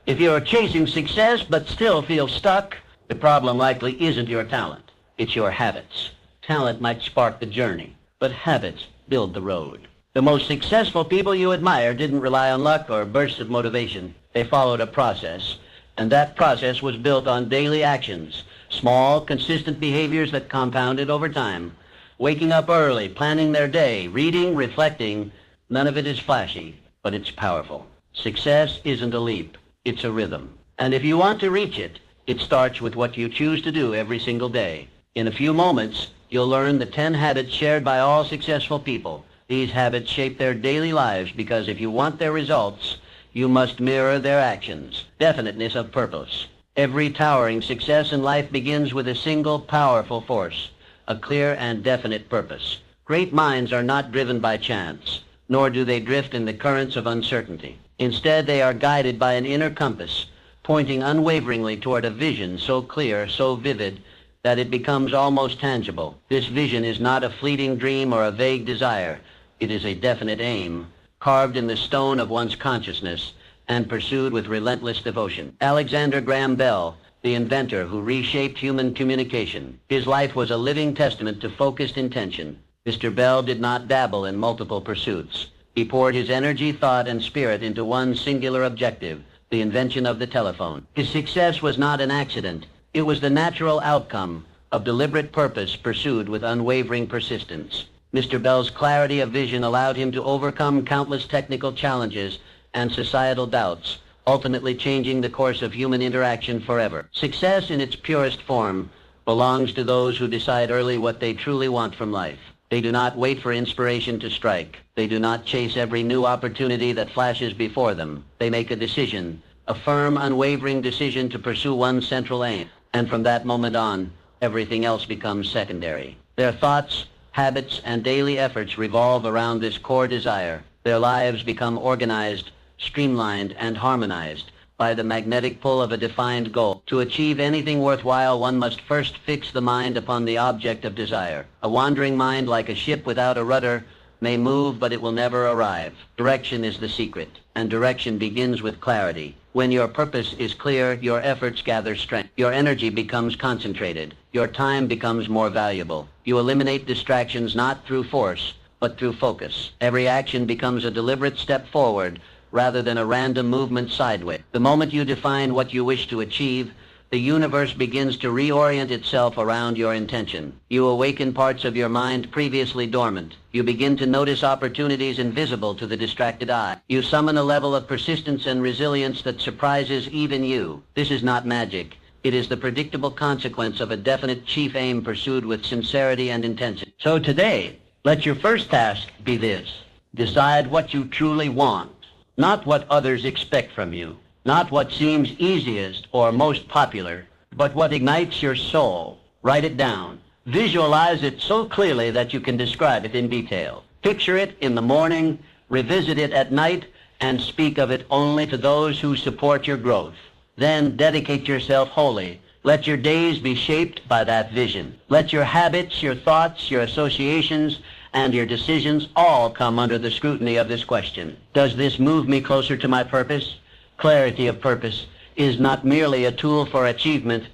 If you're chasing success but still feel stuck, the problem likely isn't your talent. It's your habits. Talent might spark the journey, but habits build the road. The most successful people you admire didn't rely on luck or bursts of motivation. They followed a process, and that process was built on daily actions, small, consistent behaviors that compounded over time. Waking up early, planning their day, reading, reflecting, none of it is flashy, but it's powerful. Success isn't a leap, it's a rhythm. And if you want to reach it, it starts with what you choose to do every single day. In a few moments, you'll learn the 10 habits shared by all successful people. These habits shape their daily lives because if you want their results, you must mirror their actions. Definiteness of purpose. Every towering success in life begins with a single powerful force, a clear and definite purpose. Great minds are not driven by chance, nor do they drift in the currents of uncertainty. Instead, they are guided by an inner compass, pointing unwaveringly toward a vision so clear, so vivid, that it becomes almost tangible. This vision is not a fleeting dream or a vague desire. It is a definite aim, carved in the stone of one's consciousness and pursued with relentless devotion. Alexander Graham Bell, the inventor who reshaped human communication. His life was a living testament to focused intention. Mr. Bell did not dabble in multiple pursuits. He poured his energy, thought, and spirit into one singular objective, the invention of the telephone. His success was not an accident. It was the natural outcome of deliberate purpose pursued with unwavering persistence. Mr. Bell's clarity of vision allowed him to overcome countless technical challenges and societal doubts, ultimately changing the course of human interaction forever. Success in its purest form belongs to those who decide early what they truly want from life. They do not wait for inspiration to strike. They do not chase every new opportunity that flashes before them. They make a decision, a firm, unwavering decision to pursue one central aim. And from that moment on, everything else becomes secondary. Their thoughts, habits, and daily efforts revolve around this core desire. Their lives become organized, streamlined, and harmonized by the magnetic pull of a defined goal. To achieve anything worthwhile, one must first fix the mind upon the object of desire. A wandering mind, like a ship without a rudder, may move, but it will never arrive. Direction is the secret, and direction begins with clarity. When your purpose is clear, your efforts gather strength. Your energy becomes concentrated. Your time becomes more valuable. You eliminate distractions not through force, but through focus. Every action becomes a deliberate step forward, rather than a random movement sideways. The moment you define what you wish to achieve, the universe begins to reorient itself around your intention. You awaken parts of your mind previously dormant. You begin to notice opportunities invisible to the distracted eye. You summon a level of persistence and resilience that surprises even you. This is not magic. It is the predictable consequence of a definite chief aim pursued with sincerity and intensity. So today, let your first task be this. Decide what you truly want, not what others expect from you. Not what seems easiest or most popular, but what ignites your soul. Write it down. Visualize it so clearly that you can describe it in detail. Picture it in the morning, revisit it at night, and speak of it only to those who support your growth. Then dedicate yourself wholly. Let your days be shaped by that vision. Let your habits, your thoughts, your associations, and your decisions all come under the scrutiny of this question. Does this move me closer to my purpose? Clarity of purpose is not merely a tool for achievement.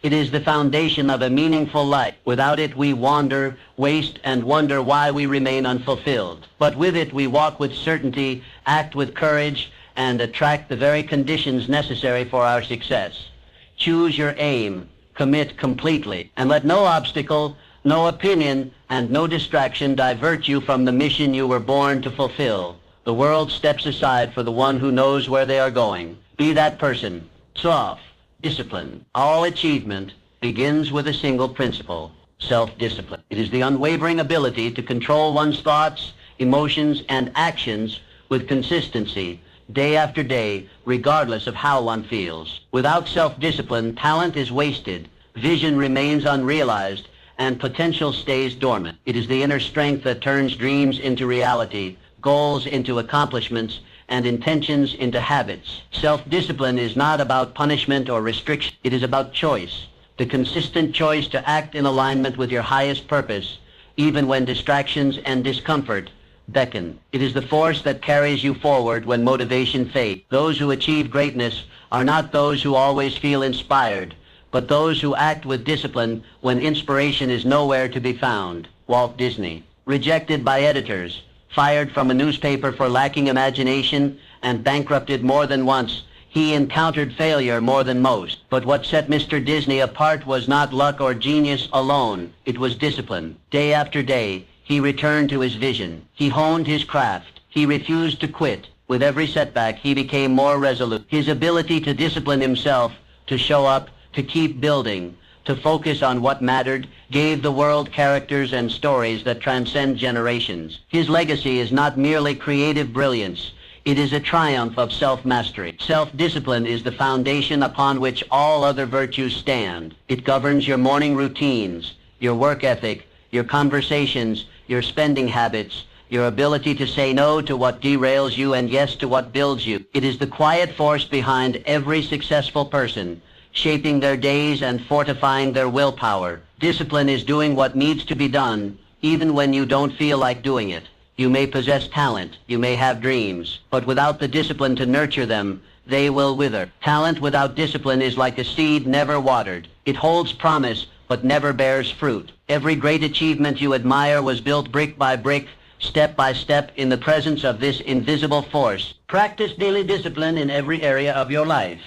It is the foundation of a meaningful life. Without it, we wander, waste, and wonder why we remain unfulfilled. But with it, we walk with certainty, act with courage, and attract the very conditions necessary for our success. Choose your aim, commit completely, and let no obstacle, no opinion, and no distraction divert you from the mission you were born to fulfill. The world steps aside for the one who knows where they are going. Be that person. Soft, discipline. All achievement begins with a single principle, self-discipline. It is the unwavering ability to control one's thoughts, emotions, and actions with consistency, day after day, regardless of how one feels. Without self-discipline, talent is wasted, vision remains unrealized, and potential stays dormant. It is the inner strength that turns dreams into reality, goals into accomplishments, and intentions into habits. Self-discipline is not about punishment or restriction. It is about choice, the consistent choice to act in alignment with your highest purpose, even when distractions and discomfort beckon. It is the force that carries you forward when motivation fades. Those who achieve greatness are not those who always feel inspired, but those who act with discipline when inspiration is nowhere to be found. Walt Disney, rejected by editors, fired from a newspaper for lacking imagination, and bankrupted more than once, he encountered failure more than most. But what set Mr. Disney apart was not luck or genius alone. It was discipline. Day after day, he returned to his vision. He honed his craft. He refused to quit. With every setback, he became more resolute. His ability to discipline himself, to show up, to keep building, to focus on what mattered, gave the world characters and stories that transcend generations. His legacy is not merely creative brilliance. It is a triumph of self-mastery. Self-discipline is the foundation upon which all other virtues stand. It governs your morning routines, your work ethic, your conversations, your spending habits, your ability to say no to what derails you and yes to what builds you. It is the quiet force behind every successful person, shaping their days and fortifying their willpower. Discipline is doing what needs to be done, even when you don't feel like doing it. You may possess talent, you may have dreams, but without the discipline to nurture them, they will wither. Talent without discipline is like a seed never watered. It holds promise, but never bears fruit. Every great achievement you admire was built brick by brick, step by step, in the presence of this invisible force. Practice daily discipline in every area of your life.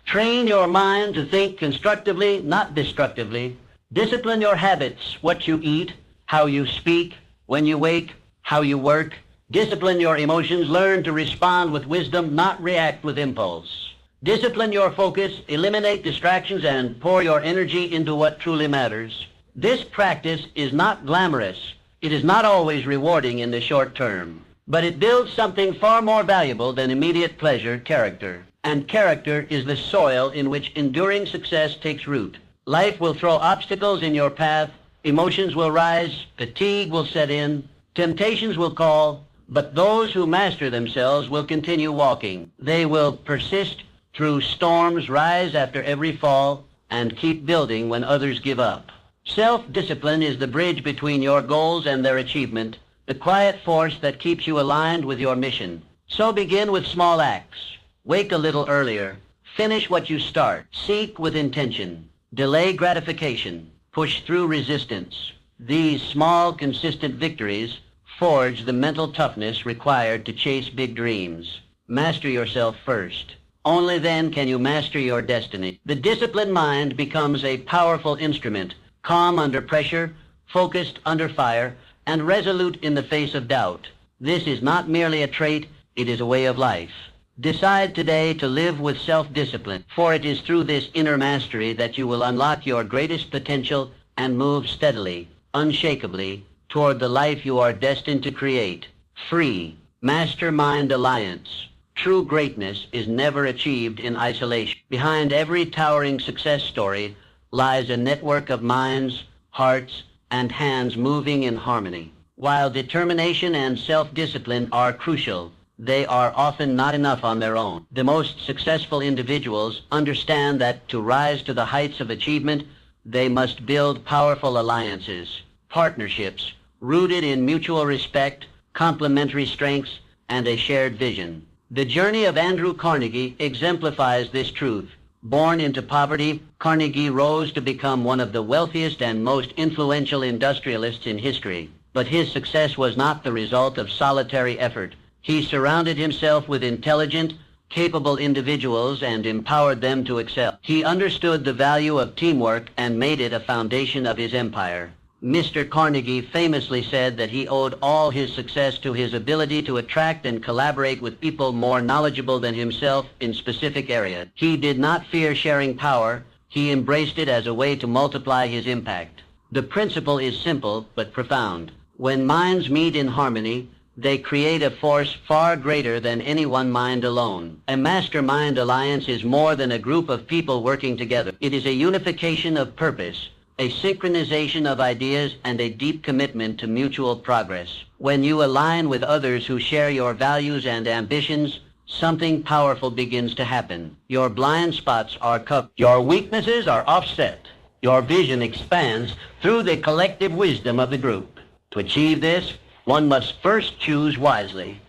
Train your mind to think constructively, not destructively. Discipline your habits, what you eat, how you speak, when you wake, how you work. Discipline your emotions. Learn to respond with wisdom, not react with impulse. Discipline your focus. Eliminate distractions and pour your energy into what truly matters. This practice is not glamorous. It is not always rewarding in the short term, but it builds something far more valuable than immediate pleasure, character. And character is the soil in which enduring success takes root. Life will throw obstacles in your path. Emotions will rise. Fatigue will set in. Temptations will call, but those who master themselves will continue walking. They will persist through storms, rise after every fall, and keep building when others give up. Self-discipline is the bridge between your goals and their achievement, the quiet force that keeps you aligned with your mission. So begin with small acts. Wake a little earlier. Finish what you start. Seek with intention. Delay gratification. Push through resistance. These small, consistent victories forge the mental toughness required to chase big dreams. Master yourself first. Only then can you master your destiny. The disciplined mind becomes a powerful instrument, calm under pressure, focused under fire, and resolute in the face of doubt. This is not merely a trait, it is a way of life. Decide today to live with self-discipline, for it is through this inner mastery that you will unlock your greatest potential and move steadily, unshakably, toward the life you are destined to create. Free. Mastermind Alliance. True greatness is never achieved in isolation. Behind every towering success story lies a network of minds, hearts, and hands moving in harmony. While determination and self-discipline are crucial, they are often not enough on their own. The most successful individuals understand that to rise to the heights of achievement, they must build powerful alliances, partnerships, rooted in mutual respect, complementary strengths, and a shared vision. The journey of Andrew Carnegie exemplifies this truth. Born into poverty, Carnegie rose to become one of the wealthiest and most influential industrialists in history. But his success was not the result of solitary effort. He surrounded himself with intelligent, capable individuals and empowered them to excel. He understood the value of teamwork and made it a foundation of his empire. Mr. Carnegie famously said that he owed all his success to his ability to attract and collaborate with people more knowledgeable than himself in specific areas. He did not fear sharing power. He embraced it as a way to multiply his impact. The principle is simple but profound. When minds meet in harmony, they create a force far greater than any one mind alone. A mastermind alliance is more than a group of people working together. It is a unification of purpose, a synchronization of ideas, and a deep commitment to mutual progress. When you align with others who share your values and ambitions, something powerful begins to happen. Your blind spots are covered. Your weaknesses are offset. Your vision expands through the collective wisdom of the group. To achieve this, One must first choose wisely.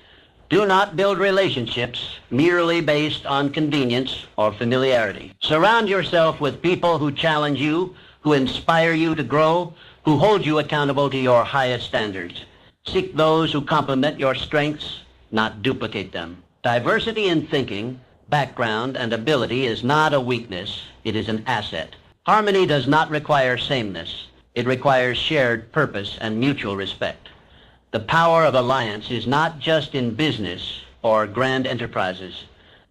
Do not build relationships merely based on convenience or familiarity. Surround yourself with people who challenge you, who inspire you to grow, who hold you accountable to your highest standards. Seek those who complement your strengths, not duplicate them. Diversity in thinking, background, and ability is not a weakness. It is an asset. Harmony does not require sameness. It requires shared purpose and mutual respect. The power of alliance is not just in business or grand enterprises.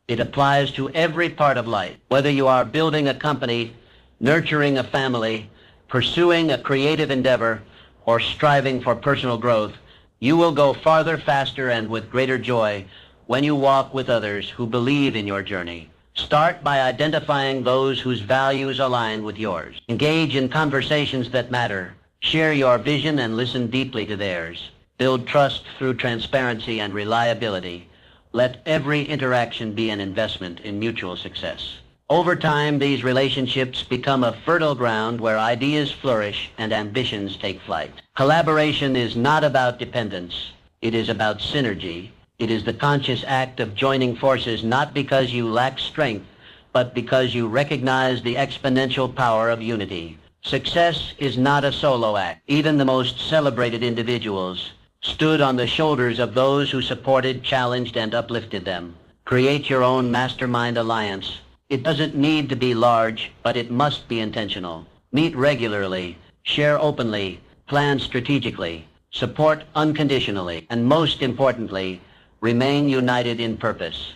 It applies to every part of life. Whether you are building a company, nurturing a family, pursuing a creative endeavor, or striving for personal growth, you will go farther, faster, and with greater joy when you walk with others who believe in your journey. Start by identifying those whose values align with yours. Engage in conversations that matter. Share your vision and listen deeply to theirs. Build trust through transparency and reliability. Let every interaction be an investment in mutual success. Over time, these relationships become a fertile ground where ideas flourish and ambitions take flight. Collaboration is not about dependence. It is about synergy. It is the conscious act of joining forces not because you lack strength, but because you recognize the exponential power of unity. Success is not a solo act. Even the most celebrated individuals stood on the shoulders of those who supported, challenged, and uplifted them. Create your own mastermind alliance. It doesn't need to be large, but it must be intentional. Meet regularly, share openly, plan strategically, support unconditionally, and most importantly, remain united in purpose.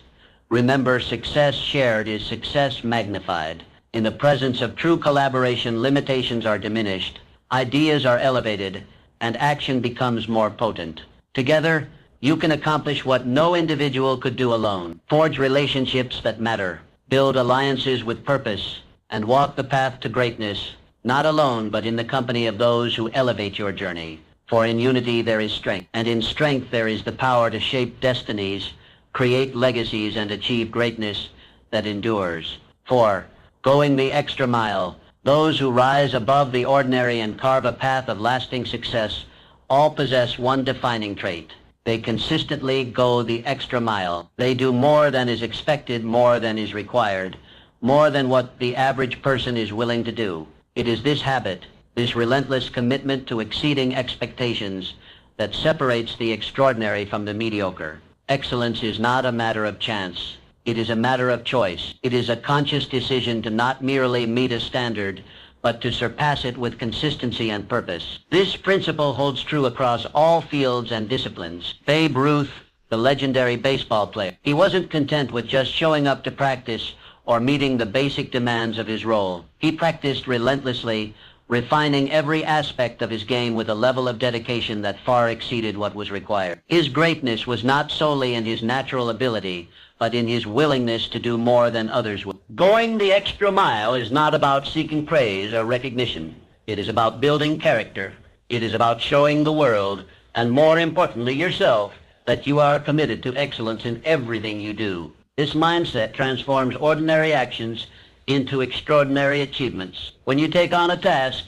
Remember, success shared is success magnified. In the presence of true collaboration, limitations are diminished, ideas are elevated, and action becomes more potent. Together, you can accomplish what no individual could do alone. Forge relationships that matter. Build alliances with purpose, and walk the path to greatness, not alone, but in the company of those who elevate your journey. For in unity there is strength, and in strength there is the power to shape destinies, create legacies, and achieve greatness that endures. 4. Going the extra mile. Those who rise above the ordinary and carve a path of lasting success all possess one defining trait. They consistently go the extra mile. They do more than is expected, more than is required, more than what the average person is willing to do. It is this habit, this relentless commitment to exceeding expectations, that separates the extraordinary from the mediocre. Excellence is not a matter of chance. It is a matter of choice. It is a conscious decision to not merely meet a standard, but to surpass it with consistency and purpose. This principle holds true across all fields and disciplines. Babe Ruth, the legendary baseball player, he wasn't content with just showing up to practice or meeting the basic demands of his role. He practiced relentlessly, refining every aspect of his game with a level of dedication that far exceeded what was required. His greatness was not solely in his natural ability, but in his willingness to do more than others would. Going the extra mile is not about seeking praise or recognition. It is about building character. It is about showing the world, and more importantly yourself, that you are committed to excellence in everything you do. This mindset transforms ordinary actions into extraordinary achievements. When you take on a task,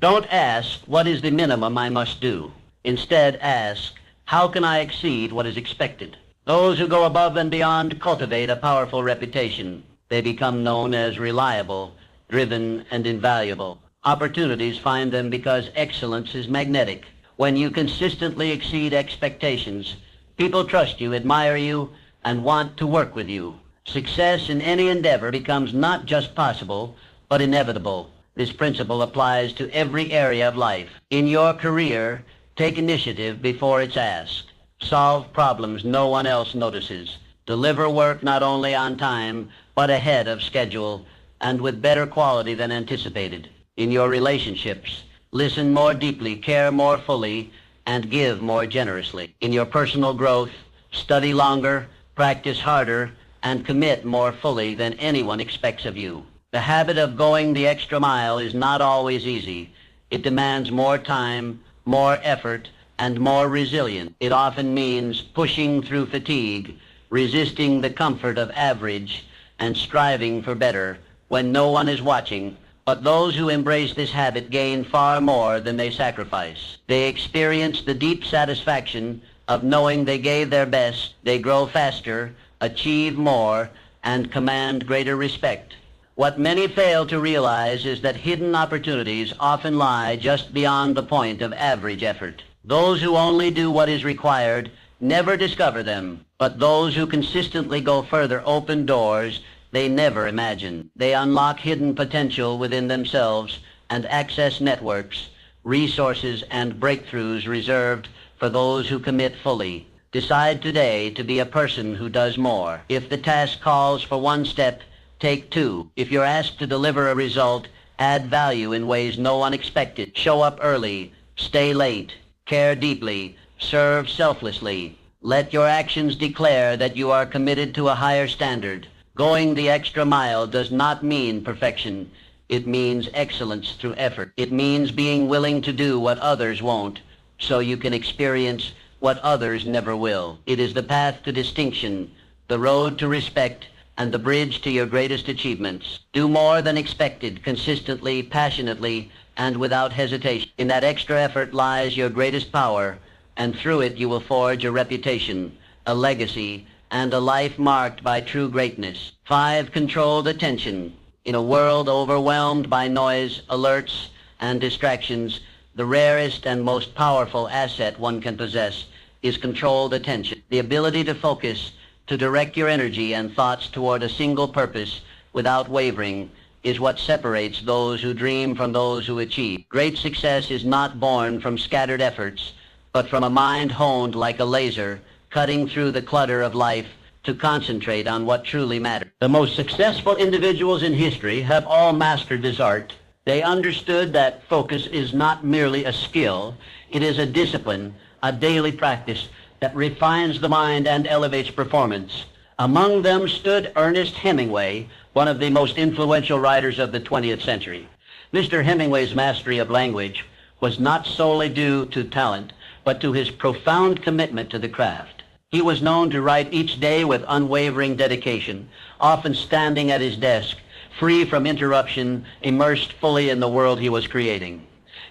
don't ask, what is the minimum I must do? Instead, ask, how can I exceed what is expected? Those who go above and beyond cultivate a powerful reputation. They become known as reliable, driven, and invaluable. Opportunities find them because excellence is magnetic. When you consistently exceed expectations, people trust you, admire you, and want to work with you. Success in any endeavor becomes not just possible, but inevitable. This principle applies to every area of life. In your career, take initiative before it's asked. Solve problems no one else notices. Deliver work not only on time, but ahead of schedule, and with better quality than anticipated. In your relationships, listen more deeply, care more fully, and give more generously. In your personal growth, study longer, practice harder, and commit more fully than anyone expects of you. The habit of going the extra mile is not always easy. It demands more time, more effort, and more resilience. It often means pushing through fatigue, resisting the comfort of average, and striving for better when no one is watching But those who embrace this habit gain far more than they sacrifice. They experience the deep satisfaction of knowing they gave their best, they grow faster, achieve more, and command greater respect. What many fail to realize is that hidden opportunities often lie just beyond the point of average effort. Those who only do what is required never discover them, but those who consistently go further open doors they never imagine. They unlock hidden potential within themselves and access networks, resources, and breakthroughs reserved for those who commit fully. Decide today to be a person who does more. If the task calls for one step, take two. If you're asked to deliver a result, add value in ways no one expected. Show up early, stay late, care deeply, serve selflessly. Let your actions declare that you are committed to a higher standard. Going the extra mile does not mean perfection. It means excellence through effort. It means being willing to do what others won't, so you can experience what others never will. It is the path to distinction, the road to respect, and the bridge to your greatest achievements. Do more than expected, consistently, passionately, and without hesitation. In that extra effort lies your greatest power, and through it you will forge a reputation, a legacy, and a life marked by true greatness. 5. Controlled attention. In a world overwhelmed by noise, alerts, and distractions, the rarest and most powerful asset one can possess is controlled attention. The ability to focus, to direct your energy and thoughts toward a single purpose without wavering is what separates those who dream from those who achieve. Great success is not born from scattered efforts, but from a mind honed like a laser, cutting through the clutter of life to concentrate on what truly matters. The most successful individuals in history have all mastered this art. They understood that focus is not merely a skill, it is a discipline, a daily practice that refines the mind and elevates performance. Among them stood Ernest Hemingway, one of the most influential writers of the 20th century. Mr. Hemingway's mastery of language was not solely due to talent, but to his profound commitment to the craft. He was known to write each day with unwavering dedication, often standing at his desk, free from interruption, immersed fully in the world he was creating.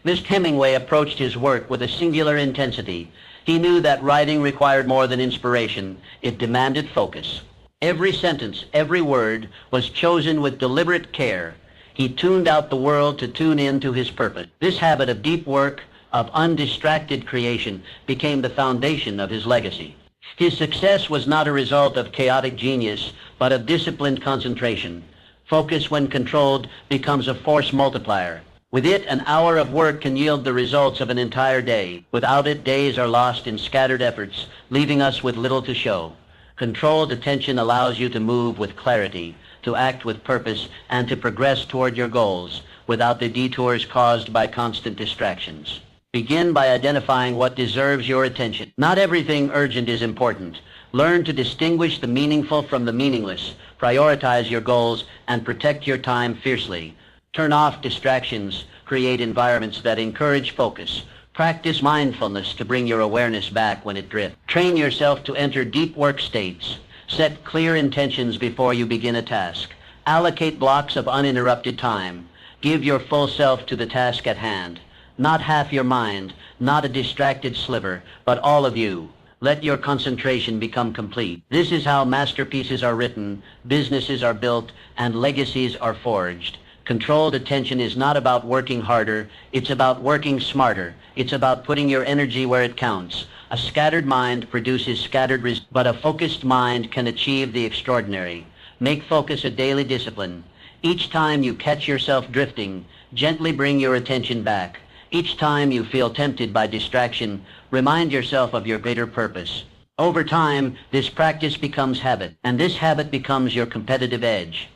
Mr. Hemingway approached his work with a singular intensity. He knew that writing required more than inspiration. It demanded focus. Every sentence, every word was chosen with deliberate care. He tuned out the world to tune in to his purpose. This habit of deep work, of undistracted creation, became the foundation of his legacy. His success was not a result of chaotic genius, but of disciplined concentration. Focus, when controlled, becomes a force multiplier. With it, an hour of work can yield the results of an entire day. Without it, days are lost in scattered efforts, leaving us with little to show. Controlled attention allows you to move with clarity, to act with purpose, and to progress toward your goals without the detours caused by constant distractions. Begin by identifying what deserves your attention. Not everything urgent is important. Learn to distinguish the meaningful from the meaningless. Prioritize your goals and protect your time fiercely. Turn off distractions. Create environments that encourage focus. Practice mindfulness to bring your awareness back when it drifts. Train yourself to enter deep work states. Set clear intentions before you begin a task. Allocate blocks of uninterrupted time. Give your full self to the task at hand. Not half your mind, not a distracted sliver, but all of you. Let your concentration become complete. This is how masterpieces are written, businesses are built, and legacies are forged. Controlled attention is not about working harder, it's about working smarter. It's about putting your energy where it counts. A scattered mind produces scattered results, but a focused mind can achieve the extraordinary. Make focus a daily discipline. Each time you catch yourself drifting, gently bring your attention back. Each time you feel tempted by distraction, remind yourself of your greater purpose. Over time, this practice becomes habit, and this habit becomes your competitive edge.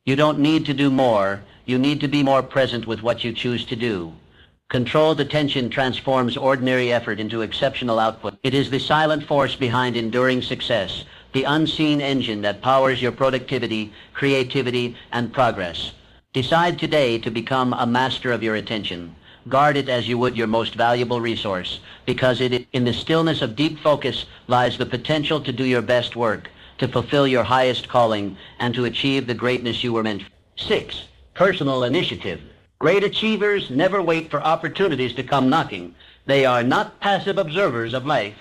You don't need to do more, you need to be more present with what you choose to do. Controlled attention transforms ordinary effort into exceptional output. It is the silent force behind enduring success, the unseen engine that powers your productivity, creativity, and progress. Decide today to become a master of your attention. Guard it as you would your most valuable resource, because in the stillness of deep focus lies the potential to do your best work, to fulfill your highest calling, and to achieve the greatness you were meant for. 6. Personal initiative. Great achievers never wait for opportunities to come knocking. They are not passive observers of life,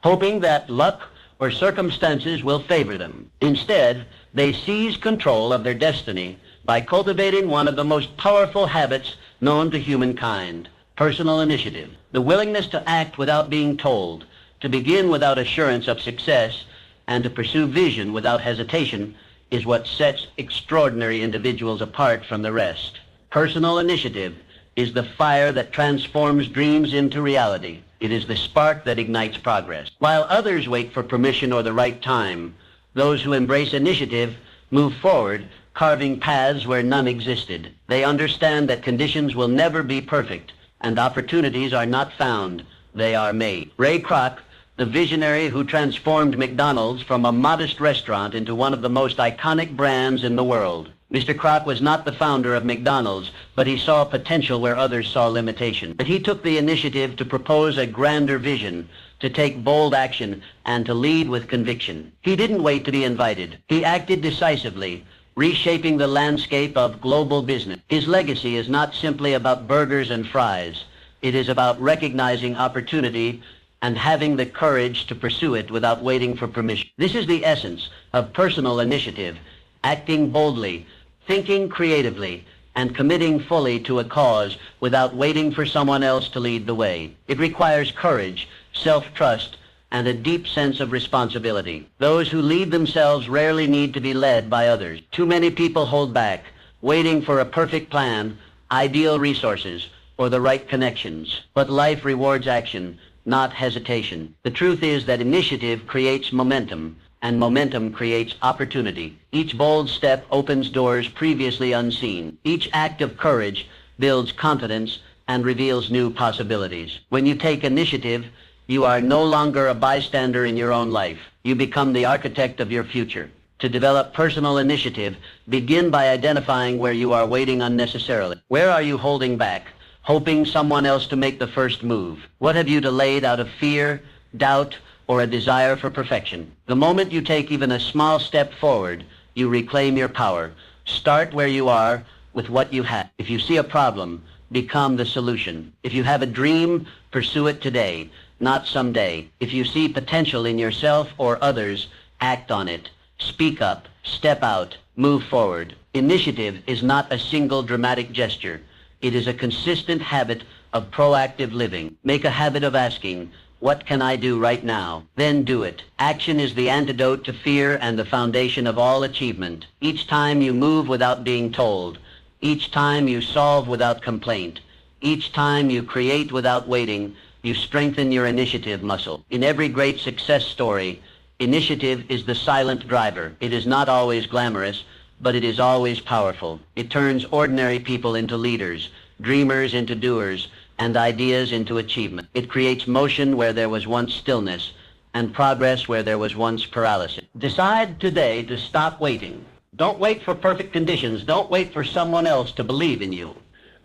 hoping that luck or circumstances will favor them. Instead, they seize control of their destiny by cultivating one of the most powerful habits known to humankind, personal initiative. The willingness to act without being told, to begin without assurance of success, and to pursue vision without hesitation is what sets extraordinary individuals apart from the rest. Personal initiative is the fire that transforms dreams into reality. It is the spark that ignites progress. While others wait for permission or the right time, those who embrace initiative move forward, carving paths where none existed. They understand that conditions will never be perfect, and opportunities are not found, they are made. Ray Kroc, the visionary who transformed McDonald's from a modest restaurant into one of the most iconic brands in the world. Mr. Kroc was not the founder of McDonald's, but he saw potential where others saw limitation. But he took the initiative to propose a grander vision, to take bold action, and to lead with conviction. He didn't wait to be invited. He acted decisively, reshaping the landscape of global business. His legacy is not simply about burgers and fries. It is about recognizing opportunity and having the courage to pursue it without waiting for permission. This is the essence of personal initiative, acting boldly, thinking creatively, and committing fully to a cause without waiting for someone else to lead the way. It requires courage, self-trust, and a deep sense of responsibility. Those who lead themselves rarely need to be led by others. Too many people hold back, waiting for a perfect plan, ideal resources, or the right connections. But life rewards action, not hesitation. The truth is that initiative creates momentum, and momentum creates opportunity. Each bold step opens doors previously unseen. Each act of courage builds confidence and reveals new possibilities. When you take initiative, you are no longer a bystander in your own life. You become the architect of your future. To develop personal initiative, begin by identifying where you are waiting unnecessarily. Where are you holding back, hoping someone else to make the first move? What have you delayed out of fear, doubt, or a desire for perfection? The moment you take even a small step forward, you reclaim your power. Start where you are with what you have. If you see a problem, become the solution. If you have a dream, pursue it today, not someday. If you see potential in yourself or others, act on it. Speak up, step out, move forward. Initiative is not a single dramatic gesture. It is a consistent habit of proactive living. Make a habit of asking, what can I do right now? Then do it. Action is the antidote to fear and the foundation of all achievement. Each time you move without being told, each time you solve without complaint, each time you create without waiting, you strengthen your initiative muscle. In every great success story, initiative is the silent driver. It is not always glamorous, but it is always powerful. It turns ordinary people into leaders, dreamers into doers, and ideas into achievement. It creates motion where there was once stillness, and progress where there was once paralysis. Decide today to stop waiting. Don't wait for perfect conditions. Don't wait for someone else to believe in you.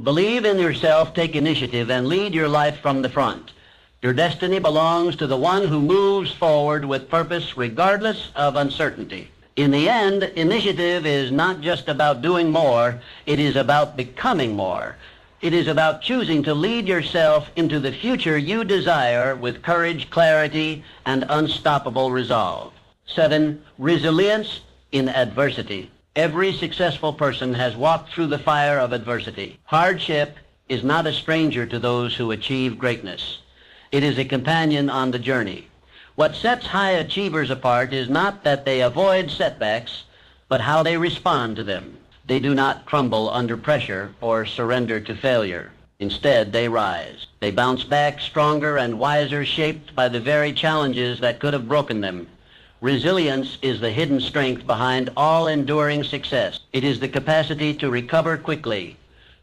Believe in yourself, take initiative, and lead your life from the front. Your destiny belongs to the one who moves forward with purpose regardless of uncertainty. In the end, initiative is not just about doing more, it is about becoming more. It is about choosing to lead yourself into the future you desire with courage, clarity, and unstoppable resolve. 7, resilience in adversity. Every successful person has walked through the fire of adversity. Hardship is not a stranger to those who achieve greatness. It is a companion on the journey. What sets high achievers apart is not that they avoid setbacks, but how they respond to them. They do not crumble under pressure or surrender to failure. Instead, they rise. They bounce back stronger and wiser, shaped by the very challenges that could have broken them. Resilience is the hidden strength behind all enduring success. It is the capacity to recover quickly,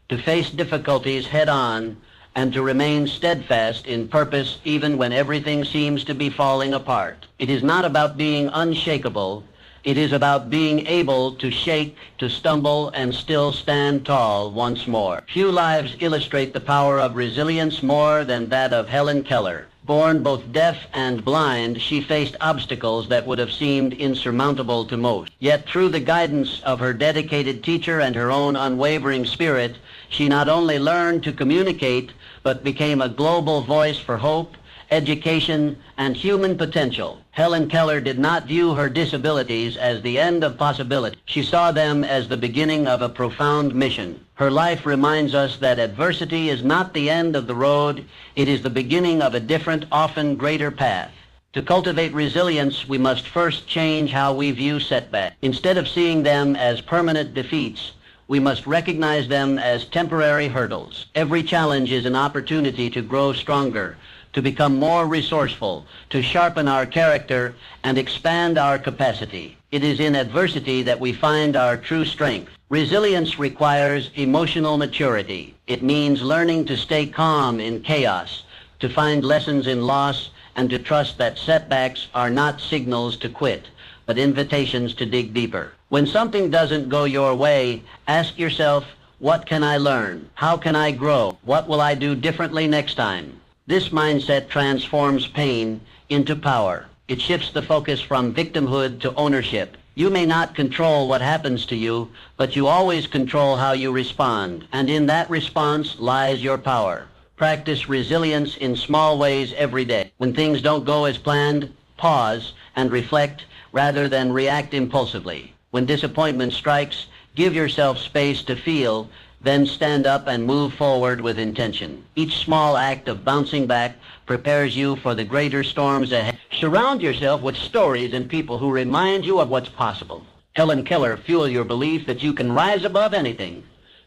to face difficulties head-on, and to remain steadfast in purpose even when everything seems to be falling apart. It is not about being unshakable. It is about being able to shake, to stumble, and still stand tall once more. Few lives illustrate the power of resilience more than that of Helen Keller. Born both deaf and blind, she faced obstacles that would have seemed insurmountable to most. Yet through the guidance of her dedicated teacher and her own unwavering spirit, she not only learned to communicate, but became a global voice for hope, education, and human potential. Helen Keller did not view her disabilities as the end of possibility. She saw them as the beginning of a profound mission. Her life reminds us that adversity is not the end of the road, it is the beginning of a different, often greater path. To cultivate resilience, we must first change how we view setbacks. Instead of seeing them as permanent defeats, we must recognize them as temporary hurdles. Every challenge is an opportunity to grow stronger, to become more resourceful, to sharpen our character, and expand our capacity. It is in adversity that we find our true strength. Resilience requires emotional maturity. It means learning to stay calm in chaos, to find lessons in loss, and to trust that setbacks are not signals to quit, but invitations to dig deeper. When something doesn't go your way, ask yourself, what can I learn? How can I grow? What will I do differently next time? This mindset transforms pain into power. It shifts the focus from victimhood to ownership. You may not control what happens to you, but you always control how you respond. And in that response lies your power. Practice resilience in small ways every day. When things don't go as planned, pause and reflect rather than react impulsively. When disappointment strikes, give yourself space to feel, then stand up and move forward with intention. Each small act of bouncing back prepares you for the greater storms ahead. Surround yourself with stories and people who remind you of what's possible. Helen Keller fuels your belief that you can rise above anything.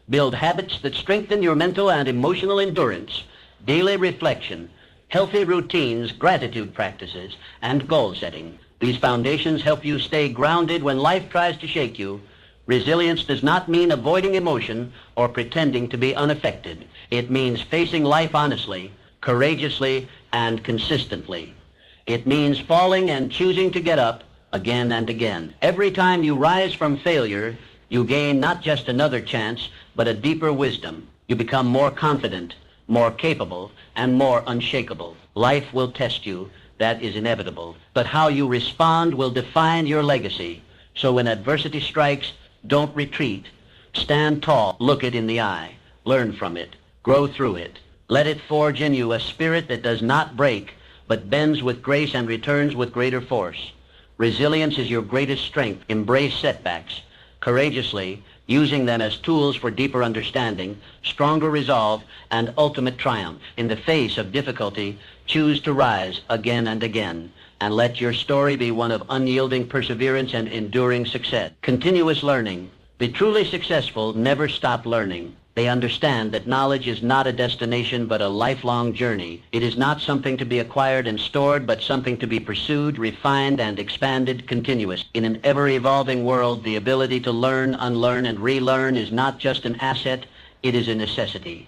Build habits that strengthen your mental and emotional endurance. Daily reflection, healthy routines, gratitude practices, and goal setting. These foundations help you stay grounded when life tries to shake you. Resilience does not mean avoiding emotion or pretending to be unaffected. It means facing life honestly, courageously, and consistently. It means falling and choosing to get up again and again. Every time you rise from failure, you gain not just another chance, but a deeper wisdom. You become more confident, more capable, and more unshakable. Life will test you. That is inevitable. But how you respond will define your legacy. So when adversity strikes, don't retreat. Stand tall. Look it in the eye. Learn from it. Grow through it. Let it forge in you a spirit that does not break, but bends with grace and returns with greater force. Resilience is your greatest strength. Embrace setbacks courageously, using them as tools for deeper understanding, stronger resolve, and ultimate triumph. In the face of difficulty, choose to rise again and again, and let your story be one of unyielding perseverance and enduring success. Continuous learning. The truly successful never stop learning. They understand that knowledge is not a destination but a lifelong journey. It is not something to be acquired and stored, but something to be pursued, refined, and expanded continuously. In an ever-evolving world, the ability to learn, unlearn, and relearn is not just an asset, it is a necessity.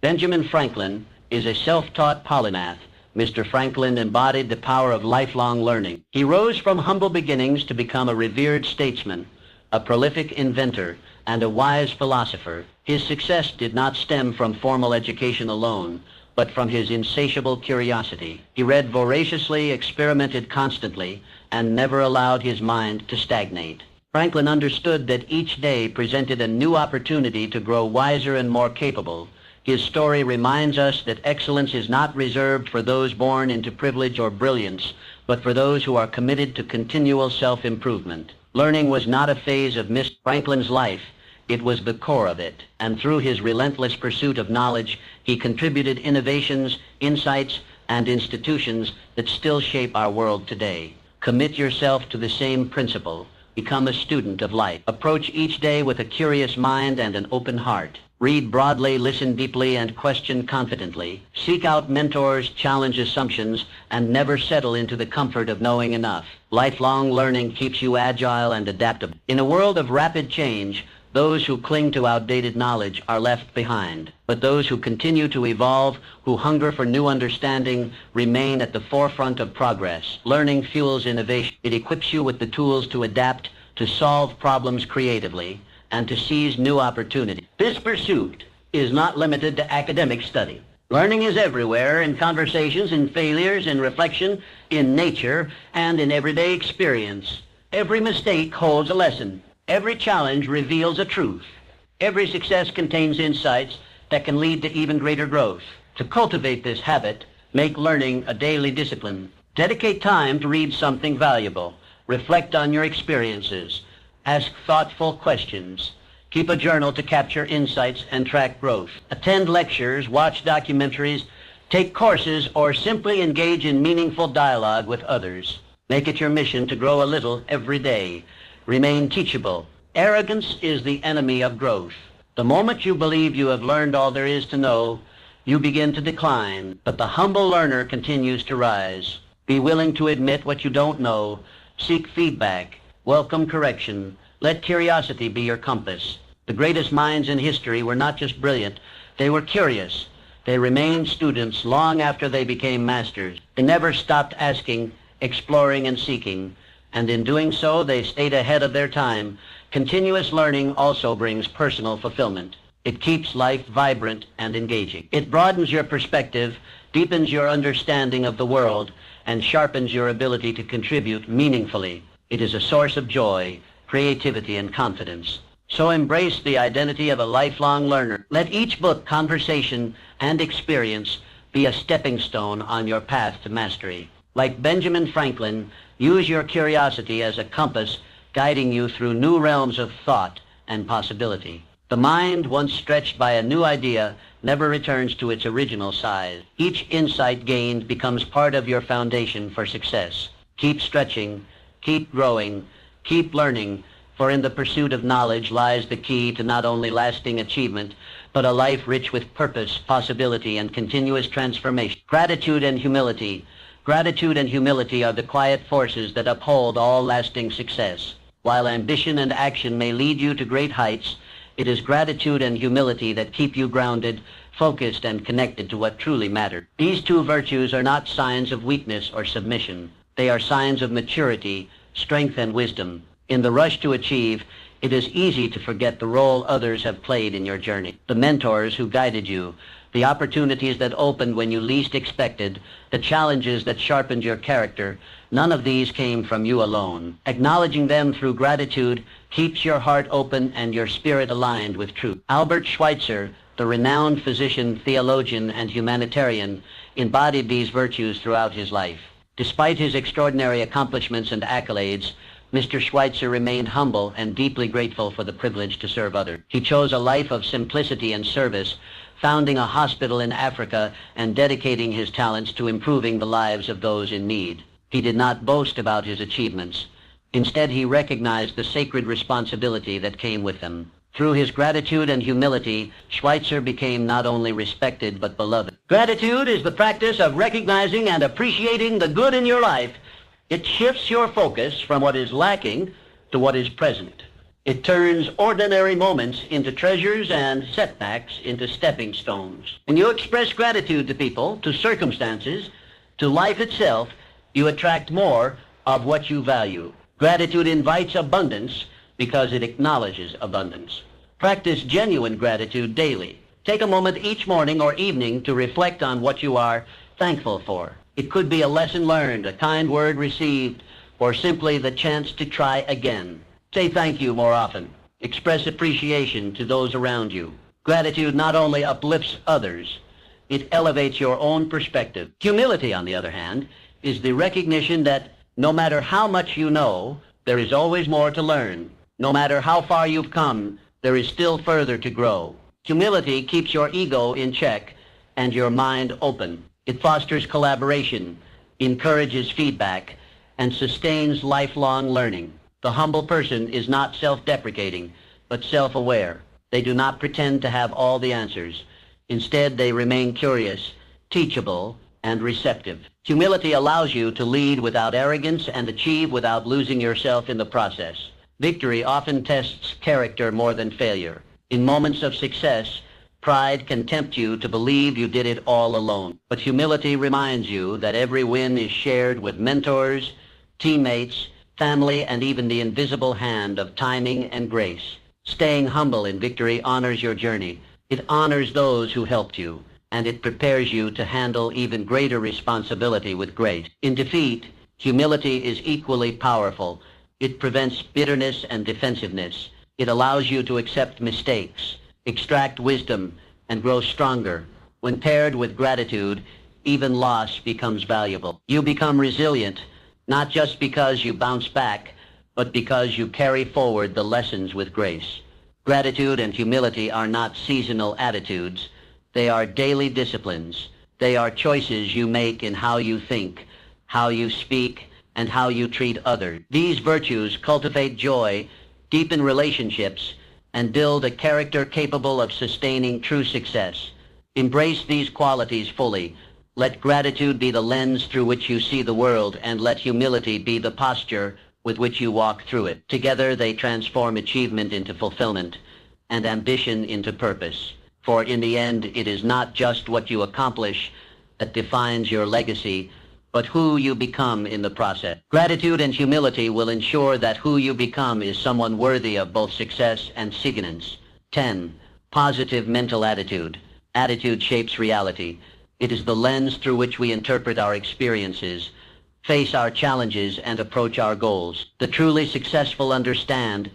Benjamin Franklin is a self-taught polymath. Mr. Franklin embodied the power of lifelong learning. He rose from humble beginnings to become a revered statesman, a prolific inventor, and a wise philosopher. His success did not stem from formal education alone, but from his insatiable curiosity. He read voraciously, experimented constantly, and never allowed his mind to stagnate. Franklin understood that each day presented a new opportunity to grow wiser and more capable. His story reminds us that excellence is not reserved for those born into privilege or brilliance, but for those who are committed to continual self-improvement. Learning was not a phase of Mr. Franklin's life. It was the core of it, and through his relentless pursuit of knowledge, he contributed innovations, insights, and institutions that still shape our world today. Commit yourself to the same principle. Become a student of life. Approach each day with a curious mind and an open heart. Read broadly, listen deeply, and question confidently. Seek out mentors, challenge assumptions, and never settle into the comfort of knowing enough. Lifelong learning keeps you agile and adaptable. In a world of rapid change, those who cling to outdated knowledge are left behind. But those who continue to evolve, who hunger for new understanding, remain at the forefront of progress. Learning fuels innovation. It equips you with the tools to adapt, to solve problems creatively, and to seize new opportunities. This pursuit is not limited to academic study. Learning is everywhere, in conversations, in failures, in reflection, in nature, and in everyday experience. Every mistake holds a lesson. Every challenge reveals a truth. Every success contains insights that can lead to even greater growth. To cultivate this habit, make learning a daily discipline. Dedicate time to read something valuable. Reflect on your experiences. Ask thoughtful questions. Keep a journal to capture insights and track growth. Attend lectures, watch documentaries, take courses, or simply engage in meaningful dialogue with others. Make it your mission to grow a little every day. Remain teachable. Arrogance is the enemy of growth. The moment you believe you have learned all there is to know, you begin to decline, but the humble learner continues to rise. Be willing to admit what you don't know. Seek feedback. Welcome correction. Let curiosity be your compass. The greatest minds in history were not just brilliant, they were curious. They remained students long after they became masters. They never stopped asking, exploring, and seeking, and in doing so, they stayed ahead of their time. Continuous learning also brings personal fulfillment. It keeps life vibrant and engaging. It broadens your perspective, deepens your understanding of the world, and sharpens your ability to contribute meaningfully. It is a source of joy, creativity, and confidence. So embrace the identity of a lifelong learner. Let each book, conversation, and experience be a stepping stone on your path to mastery. Like Benjamin Franklin, use your curiosity as a compass guiding you through new realms of thought and possibility. The mind, once stretched by a new idea, never returns to its original size. Each insight gained becomes part of your foundation for success. Keep stretching, keep growing, keep learning, for in the pursuit of knowledge lies the key to not only lasting achievement, but a life rich with purpose, possibility, and continuous transformation. Gratitude and humility. Gratitude and humility are the quiet forces that uphold all lasting success. While ambition and action may lead you to great heights, it is gratitude and humility that keep you grounded, focused, and connected to what truly matters. These two virtues are not signs of weakness or submission. They are signs of maturity, strength, and wisdom. In the rush to achieve, it is easy to forget the role others have played in your journey. The mentors who guided you, the opportunities that opened when you least expected, the challenges that sharpened your character, none of these came from you alone. Acknowledging them through gratitude keeps your heart open and your spirit aligned with truth. Albert Schweitzer, the renowned physician, theologian, and humanitarian, embodied these virtues throughout his life. Despite his extraordinary accomplishments and accolades, Mr. Schweitzer remained humble and deeply grateful for the privilege to serve others. He chose a life of simplicity and service, founding a hospital in Africa and dedicating his talents to improving the lives of those in need. He did not boast about his achievements. Instead, he recognized the sacred responsibility that came with them. Through his gratitude and humility, Schweitzer became not only respected but beloved. Gratitude is the practice of recognizing and appreciating the good in your life. It shifts your focus from what is lacking to what is present. It turns ordinary moments into treasures and setbacks into stepping stones. When you express gratitude to people, to circumstances, to life itself, you attract more of what you value. Gratitude invites abundance because it acknowledges abundance. Practice genuine gratitude daily. Take a moment each morning or evening to reflect on what you are thankful for. It could be a lesson learned, a kind word received, or simply the chance to try again. Say thank you more often. Express appreciation to those around you. Gratitude not only uplifts others, it elevates your own perspective. Humility, on the other hand, is the recognition that no matter how much you know, there is always more to learn. No matter how far you've come, there is still further to grow. Humility keeps your ego in check and your mind open. It fosters collaboration, encourages feedback, and sustains lifelong learning. The humble person is not self-deprecating, but self-aware. They do not pretend to have all the answers. Instead, they remain curious, teachable, and receptive. Humility allows you to lead without arrogance and achieve without losing yourself in the process. Victory often tests character more than failure. In moments of success, pride can tempt you to believe you did it all alone. But humility reminds you that every win is shared with mentors, teammates, family, and even the invisible hand of timing and grace. Staying humble in victory honors your journey. It honors those who helped you. and it prepares you to handle even greater responsibility with grace. In defeat, humility is equally powerful. It prevents bitterness and defensiveness. It allows you to accept mistakes, extract wisdom, and grow stronger. When paired with gratitude, even loss becomes valuable. You become resilient, not just because you bounce back, but because you carry forward the lessons with grace. Gratitude and humility are not seasonal attitudes. They are daily disciplines. They are choices you make in how you think, how you speak, and how you treat others. These virtues cultivate joy, deepen relationships, and build a character capable of sustaining true success. Embrace these qualities fully. Let gratitude be the lens through which you see the world, and let humility be the posture with which you walk through it. Together they transform achievement into fulfillment and ambition into purpose. For in the end, it is not just what you accomplish that defines your legacy, but who you become in the process. Gratitude and humility will ensure that who you become is someone worthy of both success and significance. 10. Positive mental attitude. Attitude shapes reality. It is the lens through which we interpret our experiences, face our challenges, and approach our goals. The truly successful understand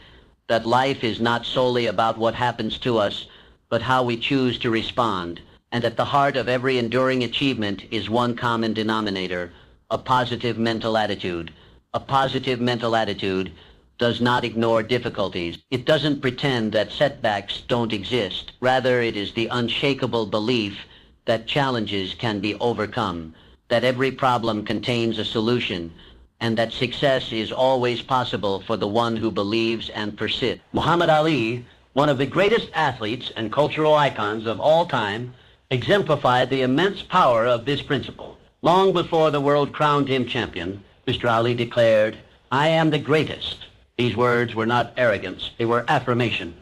that life is not solely about what happens to us, but how we choose to respond. And at the heart of every enduring achievement is one common denominator, a positive mental attitude. A positive mental attitude does not ignore difficulties. It doesn't pretend that setbacks don't exist. Rather, it is the unshakable belief that challenges can be overcome, that every problem contains a solution, and that success is always possible for the one who believes and persists. Muhammad Ali, one of the greatest athletes and cultural icons of all time, exemplified the immense power of this principle. Long before the world crowned him champion, Mr. Ali declared, "I am the greatest." These words were not arrogance, they were affirmation.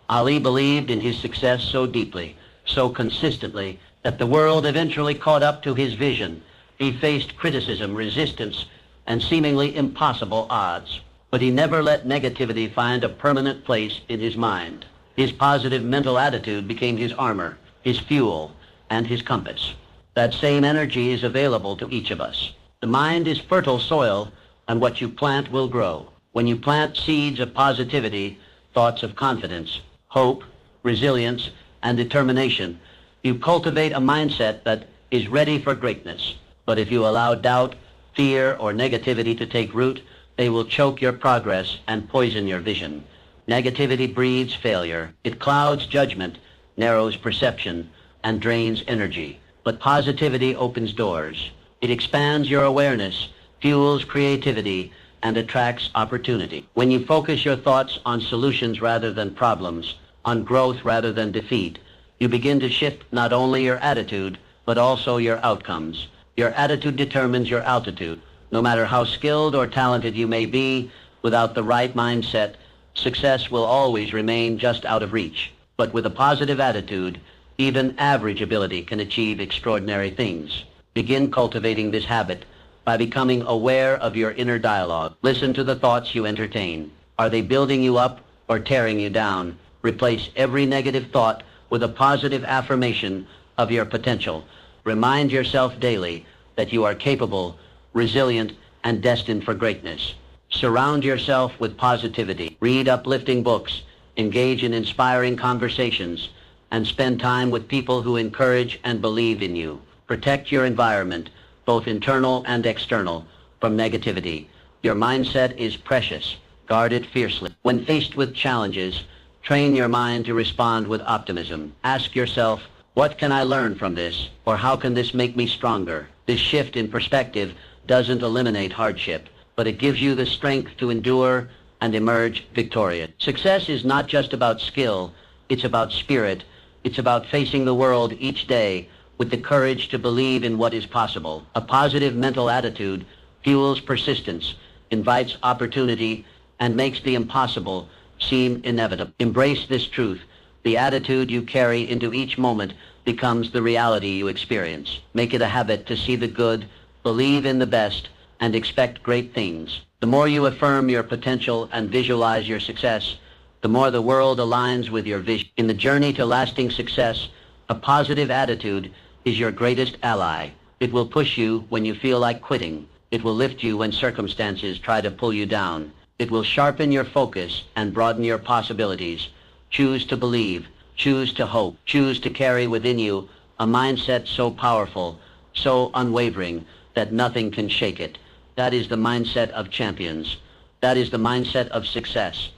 Ali believed in his success so deeply, so consistently, that the world eventually caught up to his vision. He faced criticism, resistance, and seemingly impossible odds. But he never let negativity find a permanent place in his mind. His positive mental attitude became his armor, his fuel, and his compass. That same energy is available to each of us. The mind is fertile soil, and what you plant will grow. When you plant seeds of positivity, thoughts of confidence, hope, resilience, and determination, you cultivate a mindset that is ready for greatness. But if you allow doubt, fear, or negativity to take root, they will choke your progress and poison your vision. Negativity breeds failure. It clouds judgment, narrows perception, and drains energy. But positivity opens doors. It expands your awareness, fuels creativity, and attracts opportunity. When you focus your thoughts on solutions rather than problems, on growth rather than defeat, you begin to shift not only your attitude, but also your outcomes. Your attitude determines your altitude. No matter how skilled or talented you may be, without the right mindset, success will always remain just out of reach. But with a positive attitude, even average ability can achieve extraordinary things. Begin cultivating this habit by becoming aware of your inner dialogue. Listen to the thoughts you entertain. Are they building you up or tearing you down? Replace every negative thought with a positive affirmation of your potential. Remind yourself daily that you are capable, resilient, and destined for greatness. Surround yourself with positivity. Read uplifting books, engage in inspiring conversations, and spend time with people who encourage and believe in you. Protect your environment, both internal and external, from negativity. Your mindset is precious. Guard it fiercely. When faced with challenges, train your mind to respond with optimism. Ask yourself, what can I learn from this? Or how can this make me stronger? This shift in perspective doesn't eliminate hardship, but it gives you the strength to endure and emerge victorious. Success is not just about skill, it's about spirit. It's about facing the world each day with the courage to believe in what is possible. A positive mental attitude fuels persistence, invites opportunity, and makes the impossible seem inevitable. Embrace this truth. The attitude you carry into each moment becomes the reality you experience. Make it a habit to see the good, believe in the best, and expect great things. The more you affirm your potential and visualize your success, the more the world aligns with your vision. In the journey to lasting success, A positive attitude is your greatest ally. It will push you when you feel like quitting. It will lift you when circumstances try to pull you down. It will sharpen your focus and broaden your possibilities. Choose to believe. Choose to hope. Choose to carry within you a mindset so powerful, so unwavering, that nothing can shake it. That is the mindset of champions. That is the mindset of success.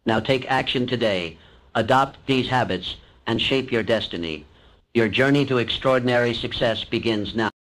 Now take action today. Adopt these habits and shape your destiny. Your journey to extraordinary success begins now.